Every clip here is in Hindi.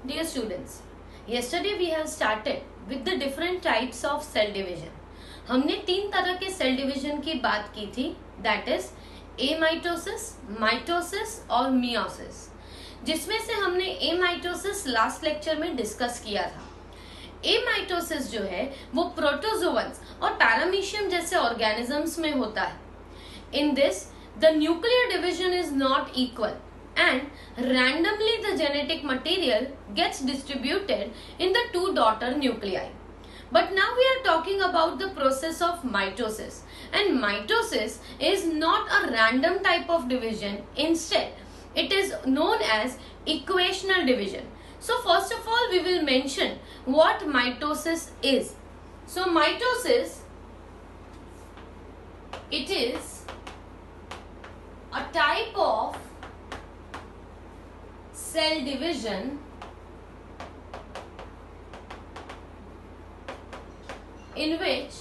Dear students, yesterday we have started with the different types of cell division. हमने 3 तरह के सेल डिवीजन की बात की थी, दैट इज एमाइटोसिस, माइटोसिस और मियोसिस, जिसमें से हमने एमाइटोसिस लास्ट लेक्चर में डिस्कस किया था. एमाइटोसिस जो है वो प्रोटोजोअन्स और पैरामीशियम जैसे ऑर्गेनिजम्स में होता है. In this the nuclear division is not equal and randomly the genetic material gets distributed in the 2 daughter nuclei. But now we are talking about the process of mitosis, and mitosis is not a random type of division. Instead it is known as equational division. So first of all we will mention what mitosis is. So mitosis, it is a type of cell division in which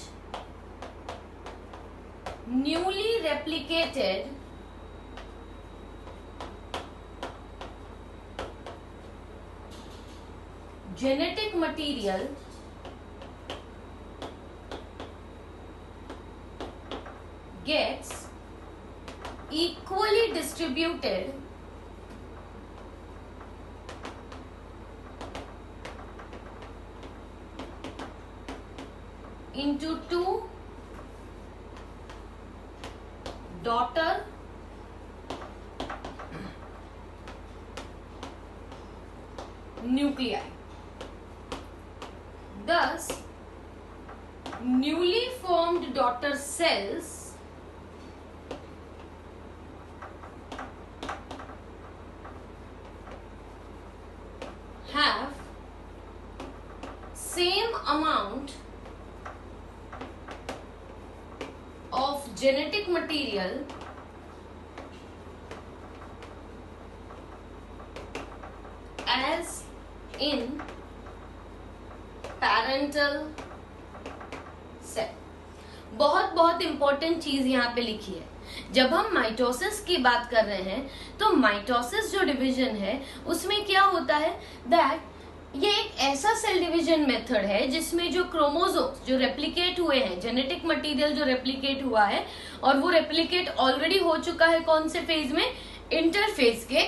newly replicated genetic material gets equally distributed into 2 daughter nuclei. Thus, newly formed daughter cells have same amount of genetic material as in parental cell. बहुत इंपॉर्टेंट चीज यहाँ पे लिखी है. जब हम माइटोसिस की बात कर रहे हैं तो माइटोसिस जो डिवीजन है उसमें क्या होता है दैट ये एक ऐसा सेल डिवीजन मेथड है जिसमें जो क्रोमोसोम्स जो रेप्लिकेट हुए हैं, जेनेटिक मटेरियल जो रेप्लिकेट हुआ है और वो रेप्लिकेट ऑलरेडी हो चुका है कौन से फेज में, इंटरफेज के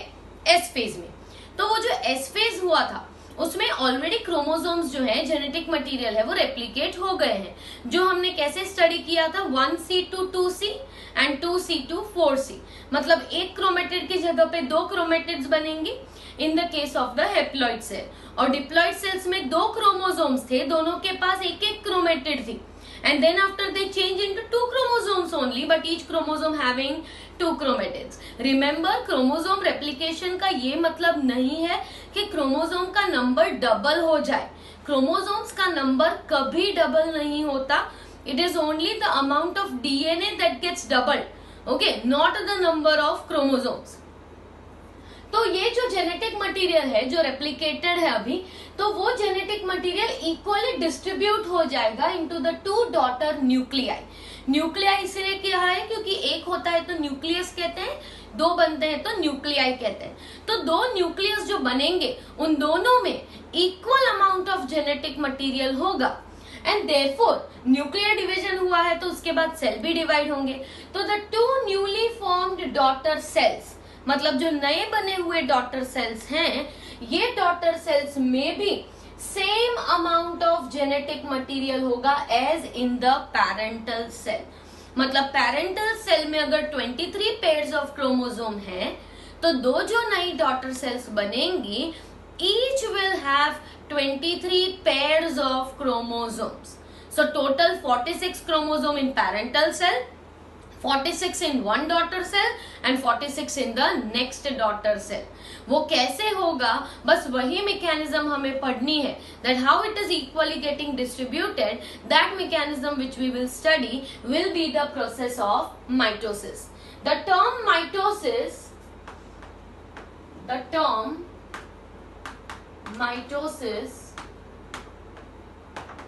एस फेज में. तो वो जो एस फेज हुआ था उसमें ऑलरेडी क्रोमोसोम्स जो है जेनेटिक मटेरियल है वो रेप्लिकेट हो गए हैं. जो हमने कैसे स्टडी किया था 1C to 2C and 2C to 4C, मतलब एक क्रोमेटिड की जगह पे 2 क्रोमेटिड्स बनेंगी in the case of the haploid cell. और डिप्लॉइड सेल्स में 2 क्रोमोसोम्स थे, दोनों के पास एक एक क्रोमेटिड थी, and then after they change into 2 chromosomes only, but each chromosome having 2 chromatids. Remember, chromosome replication का ये मतलब नहीं है कि क्रोमोसोम का नंबर डबल हो जाए. क्रोमोसोम्स का नंबर कभी डबल नहीं होता. It is only the amount of DNA that gets doubled, okay, not the number of chromosomes. तो ये जो जेनेटिक मटेरियल है जो रेप्लिकेटेड है अभी, तो वो जेनेटिक मटेरियल इक्वली डिस्ट्रीब्यूट हो जाएगा into the 2 daughter nuclei. Nuclei इसलिए क्या है क्योंकि एक होता है तो न्यूक्लियस कहते हैं, 2 बनते हैं तो न्यूक्लियाई कहते हैं. तो 2 न्यूक्लियस जो बनेंगे उन दोनों में equal amount of genetic material होगा एंड देयरफॉर न्यूक्लियर डिवीजन हुआ है तो उसके बाद सेल भी डिवाइड होंगे. तो the 2 newly formed daughter cells, मतलब जो नए बने हुए डॉटर सेल्स हैं, ये डॉटर सेल्स में भी same amount of genetic material होगा as in the parental cell. मतलब पैरेंटल सेल में अगर 23 पेयर्स ऑफ क्रोमोसोम है तो 2 जो नई डॉटर सेल्स बनेंगी each will have 23 pairs of chromosomes. So total 46 chromosome in parental cell, 46 in one daughter cell and 46 in the next daughter cell. वो कैसे होगा, बस वही मैकेनिज्म हमें पढ़नी है, that how it is equally getting distributed. That mechanism which we will study will be the process of mitosis. The term mitosis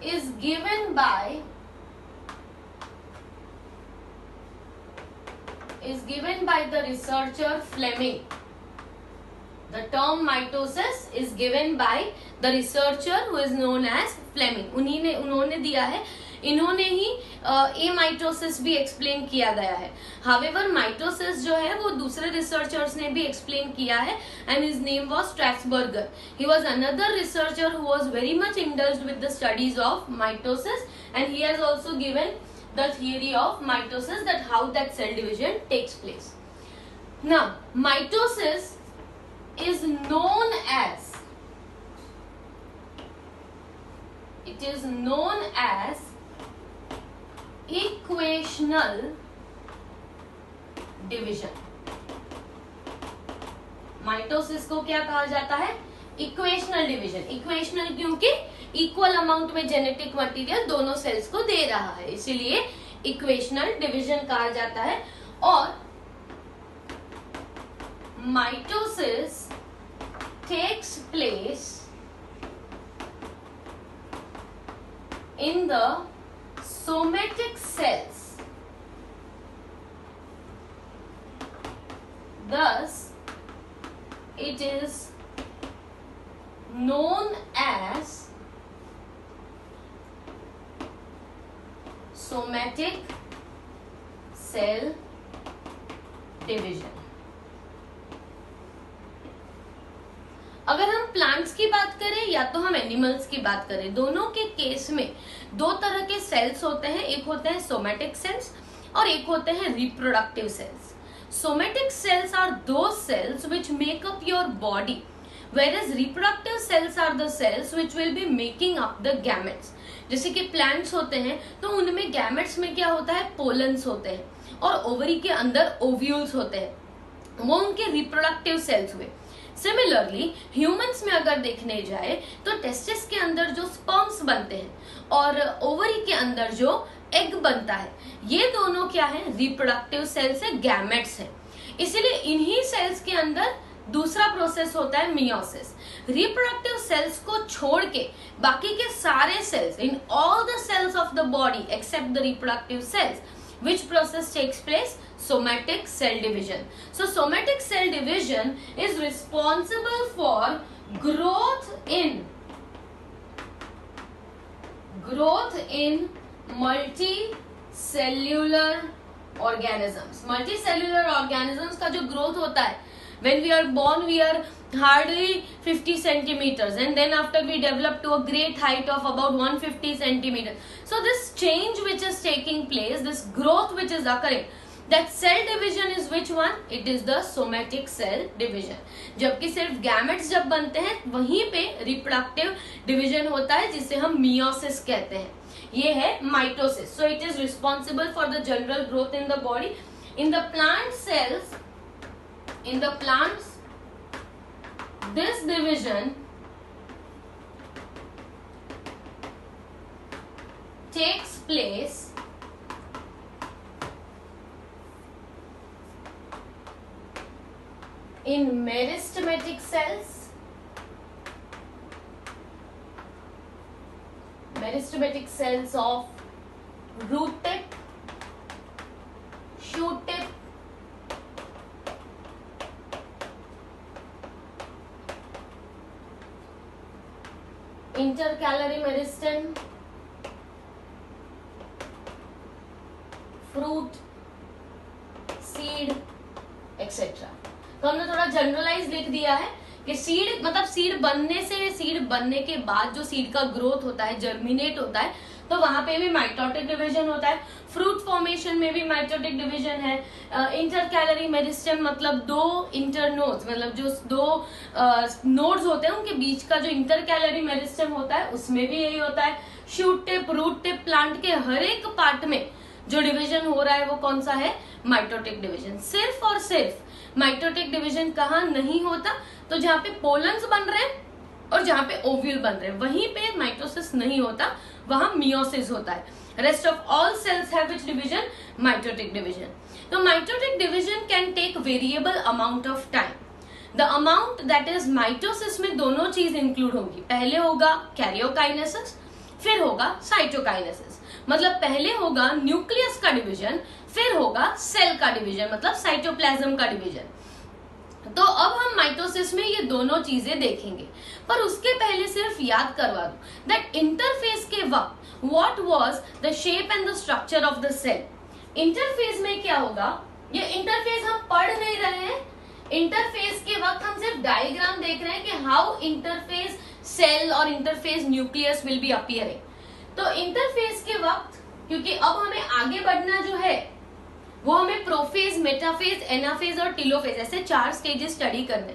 is given by the researcher Fleming. The term mitosis is given by the researcher who is known as Fleming. उन्होंने दिया है, इन्होंने ही amitosis भी एक्सप्लेन किया गया है. However, mitosis जो है वो दूसरे रिसर्चर्स ने भी एक्सप्लेन किया है, and his name was Strasburger. He was another researcher who was very much indulged with the studies of mitosis, and he has also given the theory of mitosis, that how that cell division takes place. Now, mitosis is known as equational division. Mitosis को क्या कहा जाता है? Equational division. इक्वेशनल क्योंकि इक्वल अमाउंट में जेनेटिक मटेरियल दोनों सेल्स को दे रहा है, इसीलिए इक्वेशनल डिवीजन कहा जाता है. और mitosis takes place in the somatic cells. Thus, it is known as somatic cell division. अगर हम प्लांट्स की बात करें या तो हम एनिमल्स की बात करें, दोनों के केस में दो तरह के सेल्स होते हैं. एक होते हैं सोमैटिक सेल्स और एक होते हैं reproductive cells. Somatic cells are those cells which make up your body, whereas reproductive cells are the cells which will be making up the gametes. जैसे कि प्लांट्स होते हैं तो उनमें गैमेट्स में क्या होता है? पोलन्स होते हैं और ओवरी के अंदर ओव्यूल्स होते हैं, वो उनके रिप्रोडक्टिव सेल्स हुए. सिमिलरली ह्यूमंस में अगर देखने जाए तो टेस्टिस के अंदर जो स्पर्म्स बनते हैं और ओवरी के अंदर जो एग बनता है, ये दोनों क्या है? रिप्रोडक्टिव सेल्स है, गैमेट्स है. इसीलिए इन्हीं सेल्स के अंदर दूसरा प्रोसेस होता है मियोसिस. रिप्रोडक्टिव सेल्स को छोड़ के बाकी के सारे cells, in all the cells of the body except the reproductive cells, which process takes place? Somatic cell division. So somatic cell division is responsible for growth in multicellular organisms. Multicellular organisms का जो growth होता है, when we are born we are hardly 50 centimeters and then after we develop to a great height of about 150 centimeters. So this change which is taking place, this growth which is occurring, that cell division is which one? It is the somatic cell division. जबकि सिर्फ गैमेट्स जब बनते हैं वहीं पे रिप्रोडक्टिव डिवीजन होता है जिसे हम मियोसिस कहते हैं. ये है mitosis. So it is responsible for the general growth in the body. In the plant cells, in the plants, this division takes place in meristematic cells, meristematic cells of root tip, shoot tip, intercalary meristem, fruit, seed, etc. तो हमने थोड़ा जनरलाइज लिख दिया है कि सीड मतलब सीड बनने से, सीड बनने के बाद जो सीड का ग्रोथ होता है, जर्मिनेट होता है, तो वहां पे भी माइटोटिक डिवीजन होता है. फ्रूट फॉर्मेशन में भी माइटोटिक डिवीजन है. इंटरकैलरी मेरिस्टेम मतलब दो इंटरनोड्स, मतलब जो दो नोड्स होते हैं उनके बीच का जो इंटरकैलरी मेरिस्टेम होता है उसमें भी यही होता है. Shoot tip, root tip, plant के हर एक पार्ट में जो डिवीजन हो रहा है वो कौन सा है? Mitotic division. सिर्फ और सिर्फ माइटोटिक डिवीजन कहाँ नहीं होता? तो जहाँ पे पोलन्स बन रहे हैं और जहाँ पे ओव्यूल बन रहे हैं वहीं पे माइटोसिस नहीं होता, वहां मियोसिस होता है. Rest of all cells have which division? Mitotic division. तो mitotic division can take variable amount of time. The amount that is mitosis में दोनों चीज इंक्लूड होगी. पहले होगा कैरियोकाइनेसिस, फिर होगा साइटोकाइनेसिस. मतलब पहले होगा न्यूक्लियस का डिवीजन, फिर होगा सेल का डिवीजन मतलब साइटोप्लाज्म का डिवीजन. तो अब हम माइटोसिस में ये दोनों चीजें देखेंगे, पर उसके पहले सिर्फ याद करवा दूं दैट इंटरफेज के वक्त what was the shape and the structure of the cell. Interphase में क्या होगा, ये इंटरफेज हम पढ़ नहीं रहे हैं, इंटरफेज के वक्त हम सिर्फ डायग्राम देख रहे हैं कि हाउ इंटरफेज सेल और interphase nucleus will be appearing. तो इंटरफेज के वक्त, क्योंकि अब हमें आगे बढ़ना जो है वो हमें प्रोफेज, मेटाफेज, एनाफेज और टीलोफेज ऐसे 4 स्टेजेस स्टडी करने।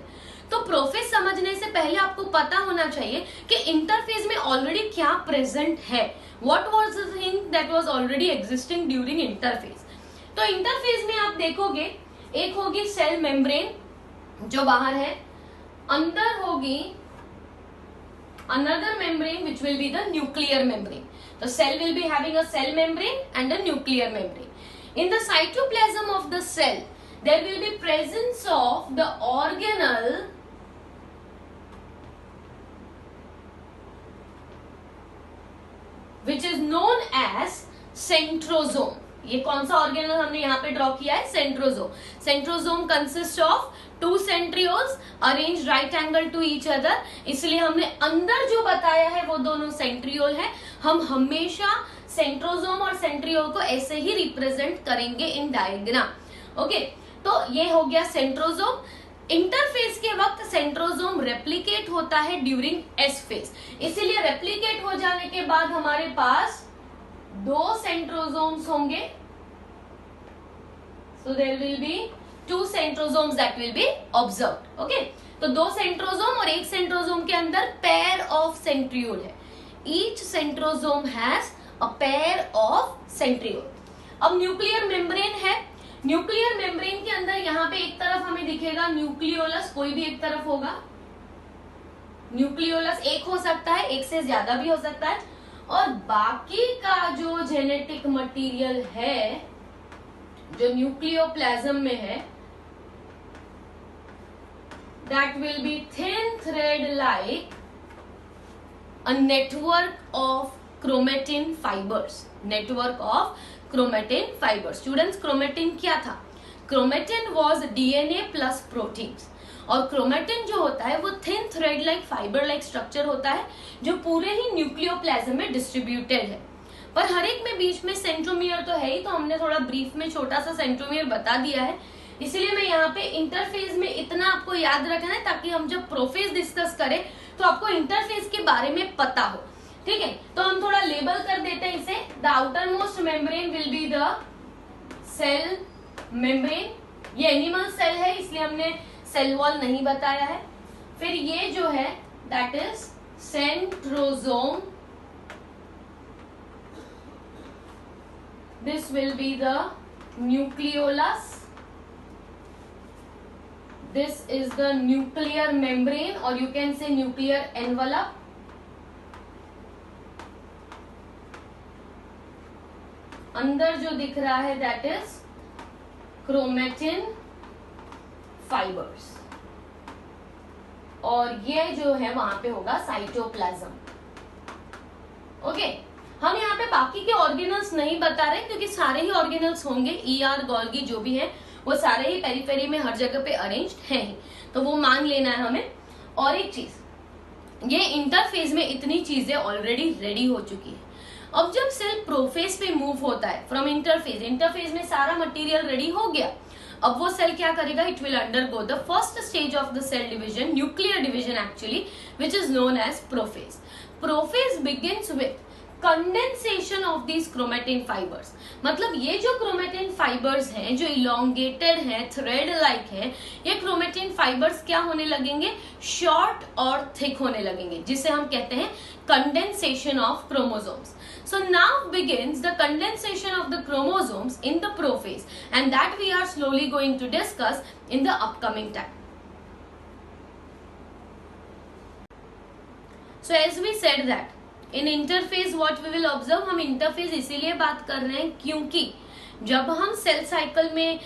तो प्रोफेज समझने से पहले आपको पता होना चाहिए कि इंटरफेज में ऑलरेडी क्या प्रेजेंट है, what was the thing that was already existing during interphase. तो इंटरफेज में आप देखोगे एक होगी सेल मेम्ब्रेन जो बाहर है, अंदर होगी another membrane which will be the nuclear membrane. The cell will be having a cell membrane and a nuclear membrane. In the cytoplasm of the cell, there will be presence of the organelle which is known as centrosome. ये कौन सा ऑर्गेनल हमने यहाँ पे ड्रॉ किया है, centrosome. Centrosome consist of 2 centrioles arrange right angle to each other, इसलिए हमने अंदर जो बताया है वो दोनों सेंट्रियोल है। हम हमेशा सेंट्रोजोम और सेंट्रियोल को ऐसे ही रिप्रेजेंट करेंगे इन डायग्राम। ओके, तो ये हो गया सेंट्रोजोम। इंटरफेज के वक्त सेंट्रोजोम रेप्लिकेट होता है ड्यूरिंग एस फेज, इसीलिए रेप्लिकेट हो जाने के बाद हमारे पास 2 सेंट्रोजोम्स होंगे। So there will be 2 centrosomes that will be observed. Okay? तो 2 सेंट्रोजोम और एक सेंट्रोजोम के अंदर पेयर ऑफ सेंट्रियोल है। Each centrosome has a pair of centriole. अब न्यूक्लियर मेम्ब्रेन है। न्यूक्लियर मेम्ब्रेन के अंदर यहाँ पे एक तरफ हमें दिखेगा न्यूक्लियोलस, कोई भी एक तरफ होगा। न्यूक्लियोलस एक हो सकता है, एक से ज्यादा भी हो सकता है, और बाकी का जो जेनेटिक मटेरियल है जो न्यूक्लियोप्लाज्म में है that will be thin thread like a network of chromatin fibres. Network of chromatin fibres. Students, chromatin क्या था? Chromatin was DNA plus proteins, और क्रोमेटिन जो होता है वो thin thread like fibre like structure होता है जो पूरे ही न्यूक्लियोप्लाज्म में डिस्ट्रीब्यूटेड है। पर हर एक में बीच में सेंट्रोमियर तो है ही, तो हमने थोड़ा ब्रीफ में छोटा सा सेंट्रोमियर बता दिया है, इसलिए मैं यहाँ पे इंटरफेज में इतना आपको याद रखना है ताकि हम जब प्रोफेज डिस्कस करें तो आपको इंटरफेज के बारे में पता हो। ठीक है, तो हम थोड़ा लेबल कर देते हैं इसे। The outermost membrane will be the cell membrane. ये एनिमल सेल है इसलिए हमने सेल वॉल नहीं बताया है। फिर ये जो है that is centrosome, this will be the nucleolus, this is the nuclear membrane और you can say nuclear envelope. अंदर जो दिख रहा है दैट इज क्रोमेटिन फाइबर्स, और ये जो है वहां पे होगा साइटोप्लाज्म। ओके, हम यहाँ पे बाकी के ऑर्गेनल्स नहीं बता रहे क्योंकि सारे ही ऑर्गेनल्स होंगे, ईआर गोल्गी जो भी है वो सारे ही पेरिफेरी में हर जगह पे अरेंज्ड हैं ही, तो वो मान लेना है हमें। और एक चीज, ये इंटरफेज में इतनी चीजें ऑलरेडी रेडी हो चुकी है। अब जब सेल प्रोफेज पे मूव होता है फ्रॉम इंटरफेज, इंटरफेज में सारा मटेरियल रेडी हो गया, अब वो सेल क्या करेगा? It will undergo the first stage of the cell division, nuclear division actually, which is known as prophase. Prophase begins with condensation of these chromatin fibres. मतलब ये जो क्रोमेटिन फाइबर्स हैं जो इलोंगेटेड हैं, थ्रेड लाइक हैं, ये क्रोमेटिन फाइबर्स क्या होने लगेंगे? शॉर्ट और थिक होने लगेंगे, जिसे हम कहते हैं condensation of chromosomes. So now begins the condensation of the chromosomes in the prophase, and that we are slowly going to discuss in the upcoming time. So as we said that in interphase what we will observe, हम interphase इसीलिए बात कर रहे हैं क्योंकि जब हम सेल साइकिल में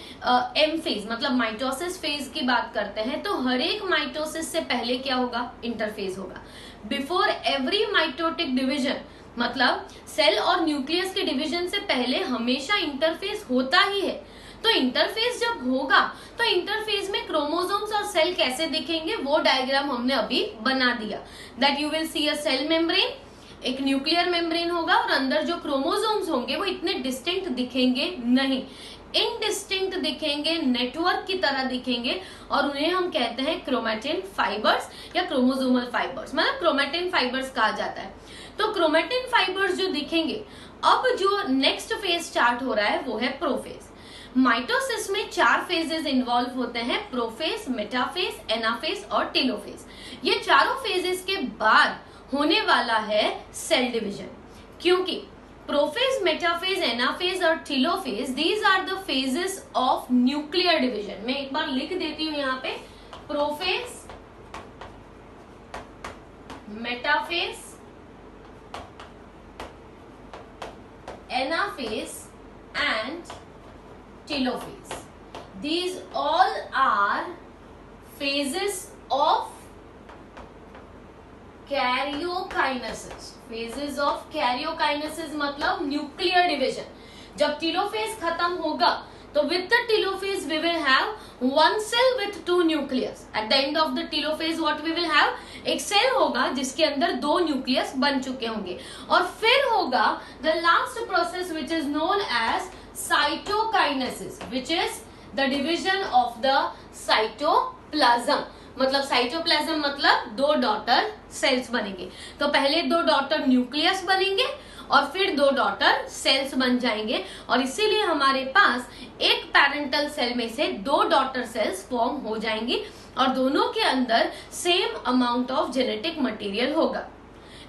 एम फेज मतलब माइटोसिस फेज की बात करते हैं तो हर एक माइटोसिस से पहले क्या होगा? इंटरफेज होगा। बिफोर एवरी माइटोटिक डिवीजन, मतलब सेल और न्यूक्लियस के डिवीजन से पहले हमेशा इंटरफेस होता ही है। तो इंटरफेस जब होगा तो इंटरफेस में क्रोमोसोम्स और सेल कैसे दिखेंगे वो डायग्राम हमने अभी बना दिया। That you will see a cell membrane, एक न्यूक्लियर मेम्ब्रेन होगा और अंदर जो क्रोमोसोम्स होंगे वो इतने डिस्टिंक्ट दिखेंगे नहीं, इनडिस्टिंक्ट दिखेंगे, नेटवर्क की तरह दिखेंगे और उन्हें हम कहते हैं क्रोमैटिन फाइबर्स या क्रोमोसोमल फाइबर्स, मतलब क्रोमैटिन फाइबर्स कहा जाता है। तो क्रोमैटिन फाइबर्स जो दिखेंगे, अब जो नेक्स्ट फेज स्टार्ट हो रहा है वो है प्रोफेज। माइटोसिस में 4 फेजेस इन्वॉल्व होते हैं, प्रोफेज, मेटाफेज, एनाफेज और टेलोफेज। ये चारों फेजेस के बाद होने वाला है सेल डिवीजन, क्योंकि प्रोफेज, मेटाफेज, एनाफेज और telophase these are the phases of nuclear division. मैं एक बार लिख देती हूं यहाँ पे, prophase, metaphase, anaphase and telophase. These all are phases of karyokinesis. Phases of karyokinesis मतलब न्यूक्लियर डिविजन। जब टेलोफेज खत्म होगा तो with the telophase we will have one cell with 2 nucleus. At the end of the telophase what we will have? एक सेल होगा जिसके अंदर 2 न्यूक्लियस बन चुके होंगे और फिर होगा the last process which is known as cytokinesis, which is the division of the cytoplasm. मतलब साइटोप्लाज्म मतलब 2 डॉटर सेल्स बनेंगे। तो पहले 2 डॉटर न्यूक्लियस बनेंगे और फिर 2 डॉटर सेल्स बन जाएंगे और इसीलिए हमारे पास एक पैरेंटल सेल में से 2 डॉटर सेल्स फॉर्म हो जाएंगी और दोनों के अंदर same amount of genetic material होगा।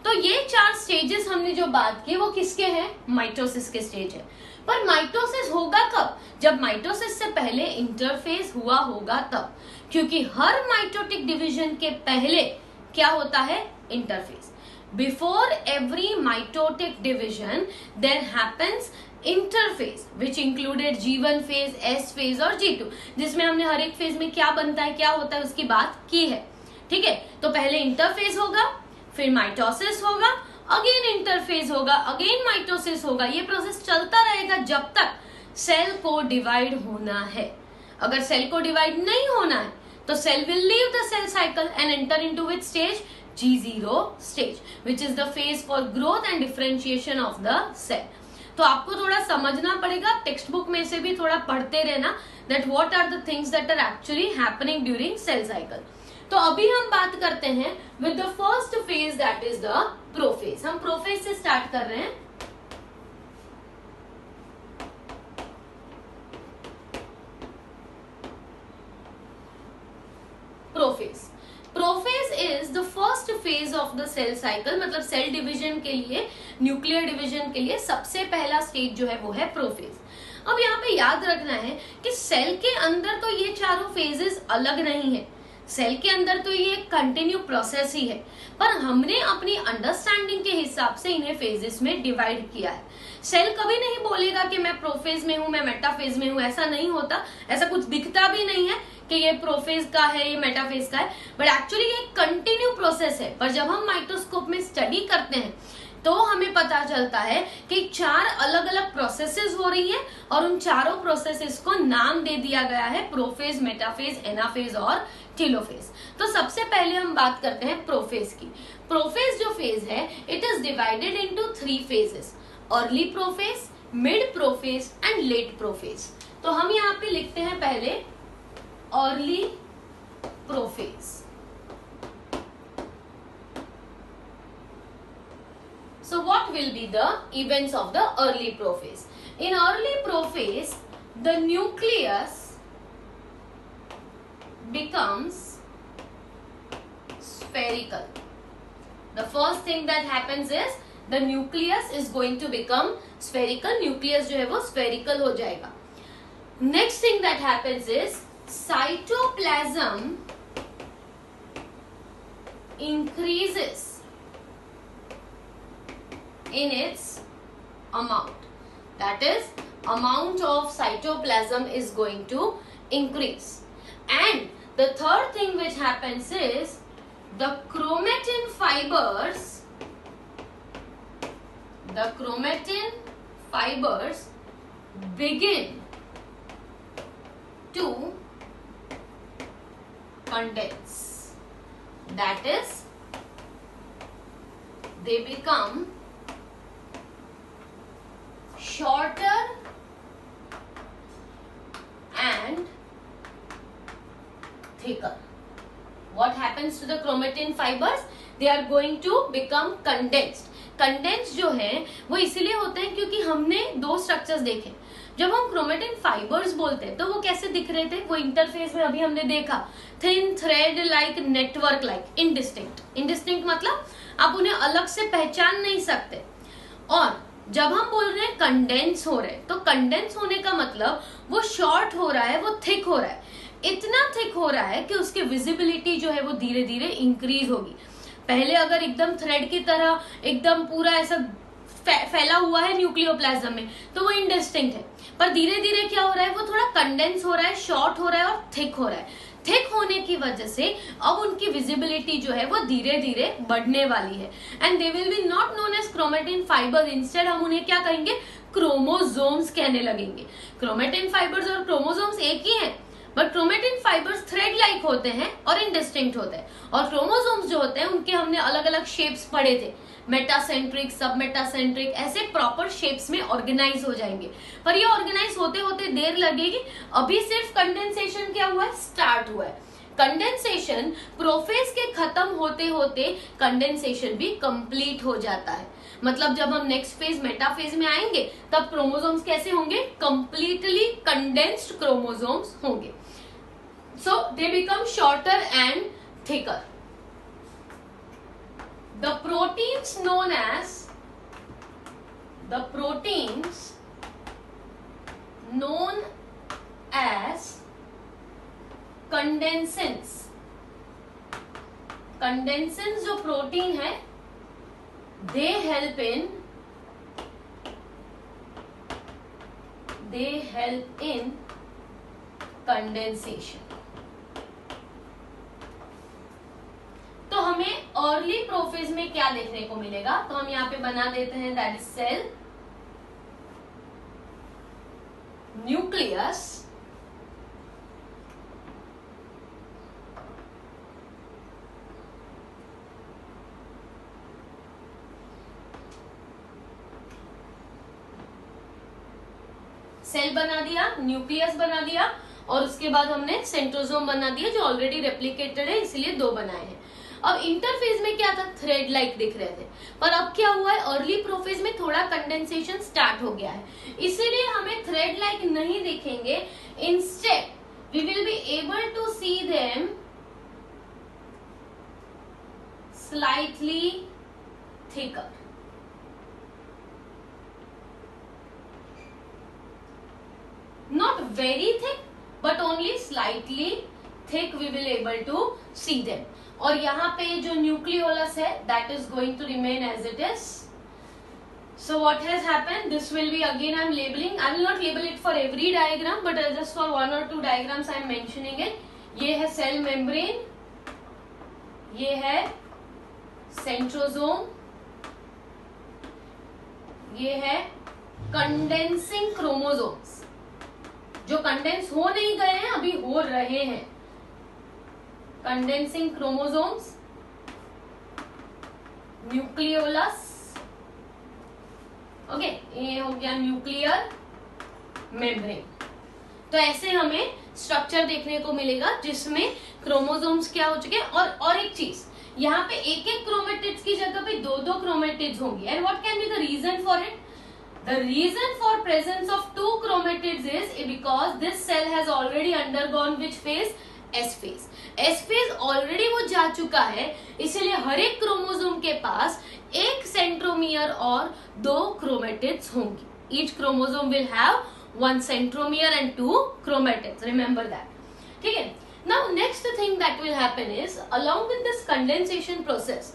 तो ये 4 स्टेजेस हमने जो बात की वो किसके हैं? माइटोसिस के स्टेज है। पर माइटोसिस होगा कब? जब माइटोसिस से पहले इंटरफेज हुआ होगा तब, क्योंकि हर माइटोटिक डिवीजन के पहले क्या होता है? Interphase. Before every mitotic division there happens interphase which included G1 phase, S phase और G2, जिसमें हमने हर एक फेज में क्या बनता है, क्या होता है उसकी बात की है। ठीक है, तो पहले इंटरफेज होगा, फिर माइटोसिस होगा, अगेन इंटरफेज होगा, अगेन माइटोसिस होगा। ये प्रोसेस चलता रहेगा जब तक सेल को डिवाइड होना है। अगर सेल को डिवाइड नहीं होना है तो cell will leave the cell cycle and enter into which stage? G0 stage, which is the phase for growth and differentiation of the cell. तो आपको थोड़ा समझना पड़ेगा, टेक्स्ट बुक में से भी थोड़ा पढ़ते रहना that what are the things that are actually happening during cell cycle. तो अभी हम बात करते हैं with the first phase that is the prophase. हम प्रोफेज से स्टार्ट कर रहे हैं। Prophase, prophase is the first phase of the cell cycle, मतलब सेल डिवीजन के लिए, न्यूक्लियर डिवीजन के लिए सबसे पहला स्टेज जो है वो है प्रोफेज। अब यहाँ पे याद रखना है कि सेल के अंदर तो ये चारों फेजेस अलग नहीं है, सेल के अंदर तो ये कंटिन्यू प्रोसेस ही है, पर हमने अपनी अंडरस्टैंडिंग के हिसाब से इन्हें फेजेस में डिवाइड किया है। सेल कभी नहीं बोलेगा कि मैं प्रोफेज में हूं, मैं मेटाफेज में हूं, ऐसा नहीं होता, ऐसा कुछ दिखता भी नहीं है कि ये प्रोफेज का है, ये मेटाफेज का है, बट एक्चुअली ये कंटिन्यू प्रोसेस है। पर जब हम माइक्रोस्कोप में स्टडी करते हैं तो हमें पता चलता है कि 4 अलग अलग प्रोसेसेस हो रही हैं और उन चारों प्रोसेसेस को नाम दे दिया गया है प्रोफेज, मेटाफेज, एनाफेज और टेलोफेज। तो सबसे पहले हम बात करते हैं प्रोफेज की। प्रोफेज जो फेज है it is divided into 3 phases, early prophase, mid prophase and let prophase. तो हम यहाँ पे लिखते हैं पहले early prophase. So what will be the events of the early prophase? In early prophase, the nucleus becomes spherical. The first thing that happens is the nucleus is going to become spherical. Nucleus जो है वो spherical हो जाएगा. Next thing that happens is cytoplasm increases in its amount. That is, amount of cytoplasm is going to increase. And the third thing which happens is the chromatin fibers begin to condense. That is, they become shorter and thicker. What happens to the chromatin fibers? They are going to become condensed. Condense जो है वो इसीलिए होते हैं क्योंकि हमने दो स्ट्रक्चर्स देखे. जब हम क्रोमेटिन फाइबर्स बोलते हैं तो वो कैसे दिख रहे थे, वो इंटरफेस में अभी हमने देखा, thin thread like, network like, indistinct. Indistinct मतलब आप उन्हें अलग से पहचान नहीं सकते. और जब हम बोल रहे हैं कंडेंस हो रहे हैं, तो कंडेंस होने का मतलब वो शॉर्ट हो रहा है, वो थिक हो रहा है. इतना थिक हो रहा है कि उसकी विजिबिलिटी जो है वो धीरे धीरे इंक्रीज होगी. पहले अगर एकदम थ्रेड की तरह एकदम पूरा ऐसा फैला हुआ है न्यूक्लियोप्लाज्म में तो वो इनडिस्टिंक्ट है. पर धीरे धीरे क्या हो रहा है, वो थोड़ा कंडेंस हो रहा है, शॉर्ट हो रहा है और थिक हो रहा है. थिक होने की वजह से अब उनकी विजिबिलिटी जो है वो धीरे धीरे बढ़ने वाली है. And they will be not known as chromatin fibres. Instead हम उन्हें क्या कहेंगे, क्रोमोसोम्स कहने लगेंगे. क्रोमेटिन फाइबर्स और क्रोमोसोम्स एक ही हैं, but chromatin fibres thread like होते हैं और इनडिस्टिंक्ट होते हैं. और क्रोमोसोम्स जो होते हैं उनके हमने अलग अलग शेप्स पढ़े थे, मेटासेंट्रिक, सब मेटासेंट्रिक, ऐसे प्रॉपर शेप्स में ऑर्गेनाइज हो जाएंगे. पर ये ऑर्गेनाइज होते होते देर लगेगी. अभी सिर्फ कंडेंसेशन क्या हुआ है, स्टार्ट हुआ है. कंडेंसेशन प्रोफेज के खत्म होते होते कंडेंसेशन भी कंप्लीट हो जाता है. मतलब जब हम नेक्स्ट फेज मेटाफेज में आएंगे तब क्रोमोसोम्स कैसे होंगे, कंप्लीटली कंडेंस्ड क्रोमोसोम्स होंगे. So they become shorter and thicker. The proteins known as condensins. Condensins जो प्रोटीन है, they help in condensation. तो हमें अर्ली प्रोफेज में क्या देखने को मिलेगा, तो हम यहाँ पे बना देते हैं, that is cell nucleus, cell बना दिया, न्यूक्लियस बना दिया, और उसके बाद हमने सेंट्रोसोम बना दिया जो ऑलरेडी रेप्लिकेटेड है, इसलिए दो बनाए हैं. अब इंटरफेज में क्या था, थ्रेड लाइक दिख रहे थे. पर अब क्या हुआ है, अर्ली प्रोफेज में थोड़ा कंडेंसेशन स्टार्ट हो गया है, इसीलिए हमें थ्रेड लाइक नहीं दिखेंगे. Instead we will be able to see them slightly thicker. Not very thick, but only slightly thick we will able to see them. और यहाँ पे जो न्यूक्लियोलस है, that is going to remain as it is. So what has happened? This will be again I am labeling. I will not label it for every diagram, but just for one or two diagrams I am mentioning it. ये है सेल मेम्ब्रेन, ये है सेंट्रोसोम, ये है कंडेंसिंग क्रोमोसोम्स जो कंडेंस हो नहीं गए हैं, अभी हो रहे हैं. कंडेंसिंग क्रोमोसोम्स, न्यूक्लियोलस, ओके, ये हो गया न्यूक्लियर मेम्ब्रेन. तो ऐसे हमें स्ट्रक्चर देखने को मिलेगा जिसमें क्रोमोसोम्स क्या हो चुके हैं. और एक चीज, यहाँ पे एक एक क्रोमेटिड्स की जगह पे दो दो क्रोमेटिड्स होंगी. And what can be the reason for it? The reason for presence of two chromatids is because this cell has already undergone which phase? S phase. S phase already वो जा चुका है, इसलिए हर एक क्रोमोसोम के पास एक सेंट्रोमियर और दो क्रोमेटिड्स होंगी. Each chromosome will have one centromere and two chromatids. Remember that. ठीक है. Now next thing that will happen is, along with this condensation process,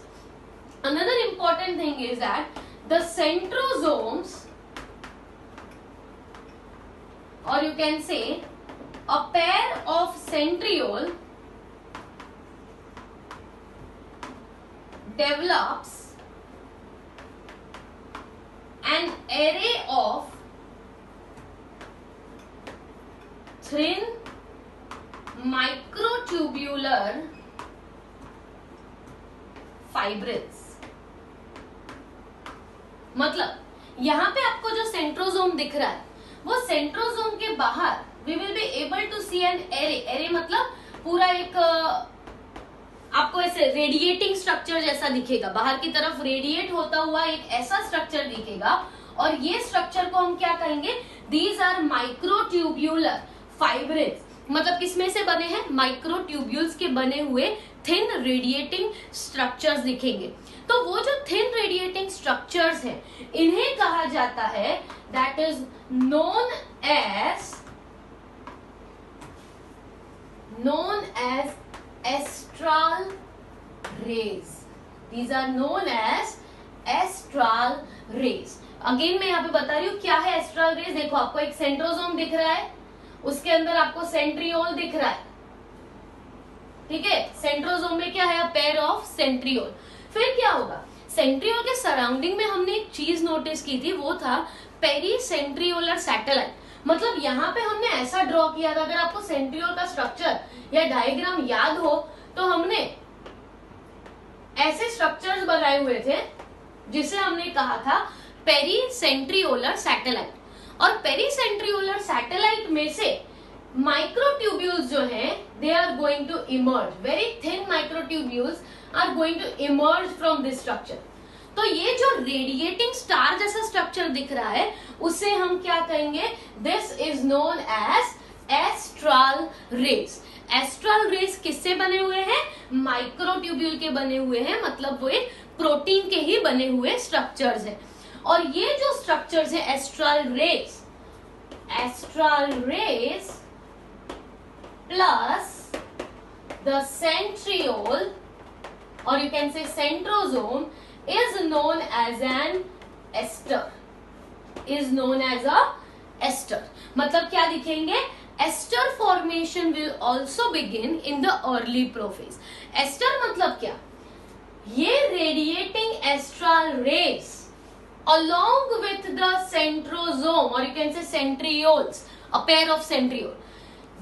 another important thing is that the centrosomes, or you can say a pair of centriole develops an array of thin microtubular fibrils. मतलब यहाँ पे आपको जो सेंट्रोजोम दिख रहा है वो सेंट्रोजोम के बाहर we will be able to see an array. Array मतलब पूरा एक आपको ऐसे रेडिएटिंग स्ट्रक्चर जैसा दिखेगा, बाहर की तरफ रेडिएट होता हुआ एक ऐसा स्ट्रक्चर दिखेगा, और ये स्ट्रक्चर को हम क्या कहेंगे, दीज आर माइक्रोट्यूब्यूलर फाइब्रिल्स। मतलब किसमें से बने हैं, माइक्रोट्यूब्यूल्स के बने हुए थिन रेडिएटिंग स्ट्रक्चर्स दिखेंगे। तो वो जो थिन रेडिएटिंग स्ट्रक्चर्स हैं इन्हें कहा जाता है, that is known as astral rays. These are known as astral rays. Again मैं यहाँ पे बता रही हूँ क्या है एस्ट्रल रेज। देखो आपको एक सेंट्रोजोम दिख रहा है, उसके अंदर आपको सेंट्रियोल दिख रहा है, ठीक है। सेंट्रोजोम में क्या है, अ पेयर ऑफ सेंट्रियोल। फिर क्या होगा, सेंट्रियोल के सराउंडिंग में हमने एक चीज नोटिस की थी, वो था पेरीसेंट्रियोलर सैटेलाइट। मतलब यहाँ पे हमने ऐसा ड्रॉ किया था, अगर आपको सेंट्रियोल का स्ट्रक्चर या डायग्राम याद हो तो हमने ऐसे स्ट्रक्चर्स बनाए हुए थे जिसे हमने कहा था पेरीसेंट्रियोलर सैटेलाइट। और पेरीसेंट्रियोलर सैटेलाइट में से माइक्रोट्यूब्यूल्स जो हैं they are going to emerge, very thin microtubules are going to emerge from this structure. तो ये जो रेडिएटिंग स्टार जैसा स्ट्रक्चर दिख रहा है उसे हम क्या कहेंगे, this is known as astral rays. Astral rays किससे बने हुए हैं, माइक्रोट्यूब्यूल के बने हुए हैं, मतलब वो एक प्रोटीन के ही बने हुए स्ट्रक्चर्स हैं। और ये जो स्ट्रक्चर्स है astral rays plus the centriole और you can say centrosome is known as an ester, is known as a ester। मतलब क्या दिखेंगे, ester formation will also begin in the early prophase। ester मतलब क्या, ये radiating astral rays along with the centrosome or you can say centrioles, a pair of centriole,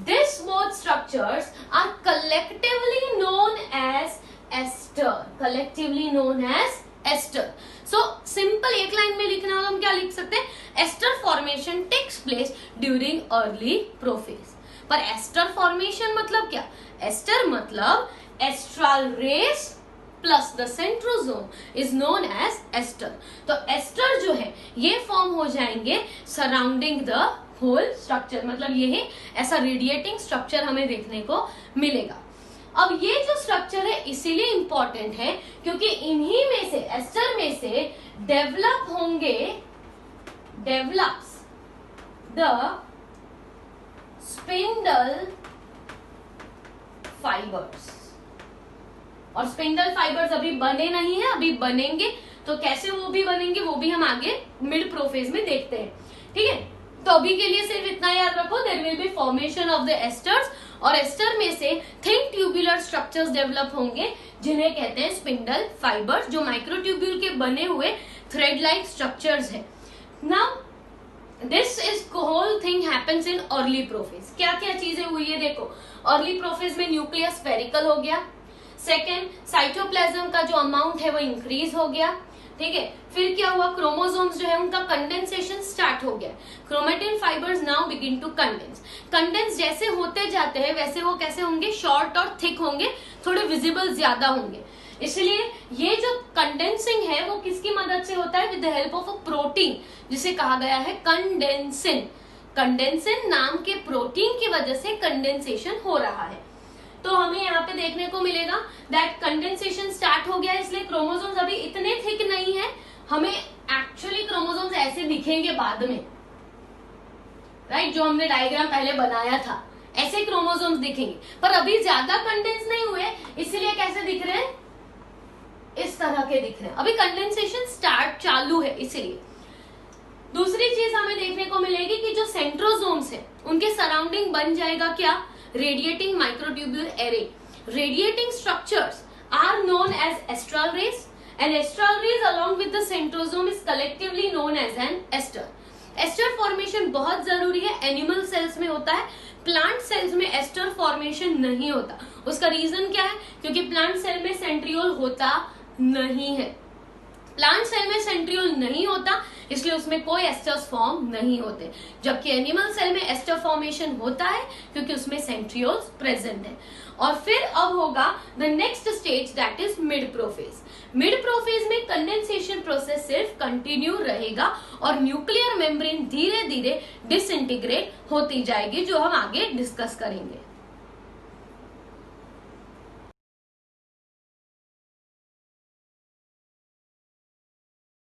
this both structures are collectively known as ester, collectively known as aster. So simple एक लाइन में लिखना हो हम क्या लिख सकते हैं, aster formation takes place during early prophase. पर एस्टर फॉर्मेशन मतलब क्या, एस्टर मतलब astral rays plus the centrosome is known as aster. तो एस्टर जो है ये फॉर्म हो जाएंगे सराउंडिंग द होल स्ट्रक्चर, मतलब ये ऐसा रेडिएटिंग स्ट्रक्चर हमें देखने को मिलेगा। अब ये जो स्ट्रक्चर है इसीलिए इंपॉर्टेंट है क्योंकि इन्हीं में से, एस्टर में से डेवलप्स द स्पिंडल फाइबर्स। और स्पिंडल फाइबर्स अभी बने नहीं है, अभी बनेंगे। तो कैसे वो भी बनेंगे वो भी हम आगे मिड प्रोफेज में देखते हैं, ठीक है। तो अभी के लिए सिर्फ इतना याद रखो, there will be formation of the asters और एस्टर में से थिन ट्यूबुलर स्ट्रक्चर्स डेवलप होंगे जिन्हें कहते हैं स्पिंडल फाइबर्स, जो माइक्रोट्यूब्यूल के बने हुए थ्रेड लाइक स्ट्रक्चर्स हैं। Now this is whole thing happens in early prophase. क्या क्या चीजें हुई है देखो, अर्ली प्रोफेज में न्यूक्लियस स्फेरिकल हो गया, सेकेंड साइटोप्लाज्म का जो अमाउंट है वो इंक्रीज हो गया, ठीक है। फिर क्या हुआ, क्रोमोसोम्स जो है उनका कंडेंसेशन स्टार्ट हो गया, chromatin fibres now begin to condense. Condense जैसे होते जाते हैं वैसे वो कैसे होंगे, शॉर्ट और थिक होंगे, थोड़े विजिबल ज्यादा होंगे। इसलिए ये जो कंडेंसिंग है वो किसकी मदद से होता है, with the help of a protein जिसे कहा गया है कंडेंसिन। कंडेंसिन नाम के प्रोटीन की वजह से कंडेंसेशन हो रहा है। तो हमें यहाँ पे देखने को मिलेगा दैट कंडेंसेशन स्टार्ट हो गया, इसलिए क्रोमोसोम्स अभी इतने थिक नहीं है, हमें एक्चुअली क्रोमोसोम्स ऐसे दिखेंगे बाद में, राइट। जो हमने डायग्राम पहले बनाया था ऐसे क्रोमोसोम्स दिखेंगे, पर अभी ज्यादा कंडेंस नहीं हुए, इसलिए कैसे दिख रहे हैं, इस तरह के दिख रहे हैं। अभी कंडेंसेशन स्टार्ट चालू है, इसीलिए। दूसरी चीज हमें देखने को मिलेगी कि जो सेंट्रोसोम्स है उनके सराउंडिंग बन जाएगा क्या, radiating microtubule array। Radiating structures are known as astral rays and astral rays along with the centrosome is collectively known as an ester। Aster formation बहुत जरूरी है, एनिमल सेल्स में होता है प्लांट सेल्स में एस्टर फॉर्मेशन नहीं होता। उसका रीजन क्या है? क्योंकि प्लांट सेल में सेंट्रियोल होता नहीं है। प्लांट सेल में सेंट्रियोल नहीं होता, इसलिए उसमें कोई एस्टर्स फॉर्म नहीं होते। जबकि एनिमल सेल में एस्टर फॉर्मेशन होता है क्योंकि उसमें सेंट्रियोल्स प्रेजेंट है। और फिर अब होगा the next stage, that is mid prophase. Mid prophase में कंडेंसेशन प्रोसेस सिर्फ कंटिन्यू रहेगा और न्यूक्लियर मेम्ब्रेन धीरे धीरे डिसइंटीग्रेट होती जाएगी, जो हम आगे डिस्कस करेंगे।